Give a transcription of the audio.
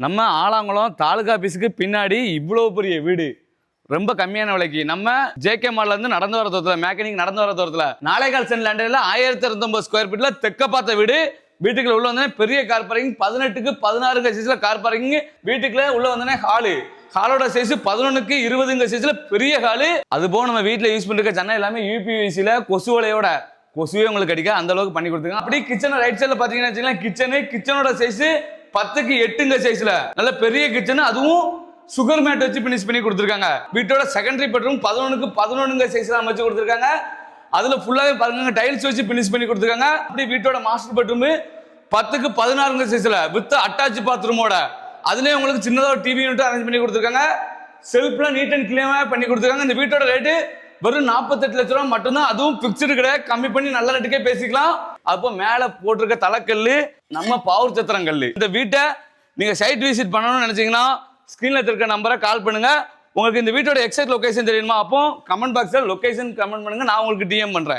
நம்ம ஆலாங்குளம் தாலுகா ஆபீஸுக்கு பின்னாடி இவ்வளவு பெரிய வீடு ரொம்ப கம்மியான விலைக்கு நம்ம ஜேகே மால்ல இருந்து நடந்து வர தூரத்துல மெக்கானிக் நடந்து வர தூரத்துல நாளைகால் சென்ட் லேண்டில் 1029 ஸ்கொயர் ஃபீட்ல தெக்க பார்த்த வீடு. வீட்டுக்குள்ள உள்ள வந்தோடனே பெரிய கார் பார்க்கிங் 18க்கு 16 சைஸ்ல கார் பார்க்கிங். வீட்டுக்குள்ள உள்ள வந்தோடனே ஹாலோட சைஸ் 11க்கு 20 சைஸ்ல பெரிய ஹாலு. அது போக நம்ம வீட்டுல யூஸ் பண்ணிருக்க ஜன்னல் எல்லாமே யூபிவிசில கொசு வலையோட கொசுவே உங்களுக்கு அடிக்க அந்த அளவுக்கு பண்ணி கொடுத்துருங்க. அப்படி கிச்சன் ரைட் சைட்ல பாத்தீங்கன்னா கிச்சனோட சைஸ் 10க்கு 8 சைஸ்ல நல்ல பெரிய கிச்சன், அதுவும் சுகர் மேட் வச்சு பினிஷ் பண்ணி கொடுத்துருக்காங்க. வீட்டோட செகண்டரி பெட்ரூம் 11க்கு 11 சைஸ்ல அமைச்சு கொடுத்துருக்காங்க. அதுல ஃபுல்லாவே பாருங்க டைல்ஸ் வச்சு பினிஷ் பண்ணி கொடுத்துருக்காங்க. அப்படி வீட்டோட மாஸ்டர் பெட்ரூம் 10க்கு 16 சைஸ்ல வித் அட்டாச் பாத்ரூமோட அதுலயே உங்களுக்கு சின்னதா ஒரு டிவி யூனிட் அரேஞ்ச் பண்ணி கொடுத்துருக்காங்க. செல்ஃப்ல நீட் அண்ட் கிளீனா பண்ணி கொடுத்துருக்காங்க. இந்த வீட்டோட ரேட்டு வெறும் 48 லட்ச ரூபா மட்டும்தான். அதுவும் பிக்சடு கிடையாது, கம்மி பண்ணி நல்ல ரேட்டுக்கே பேசிக்கலாம். அப்போ மேல போட்டிருக்க தலைக்கல்லு நம்ம பவர் சத்திரம் கல்லு. இந்த வீட்டை நீங்க சைட் விசிட் பண்ணணும்னு நினைச்சீங்கன்னா ஸ்கிரீன்ல இருக்க நம்பரை கால் பண்ணுங்க. உங்களுக்கு இந்த வீட்டோட எக்ஸாக்ட் லொகேஷன் தெரியுமா? அப்போ கமெண்ட் பாக்ஸ்ல லொகேஷன் கமெண்ட் பண்ணுங்க, நான் உங்களுக்கு டிஎம் பண்றேன்.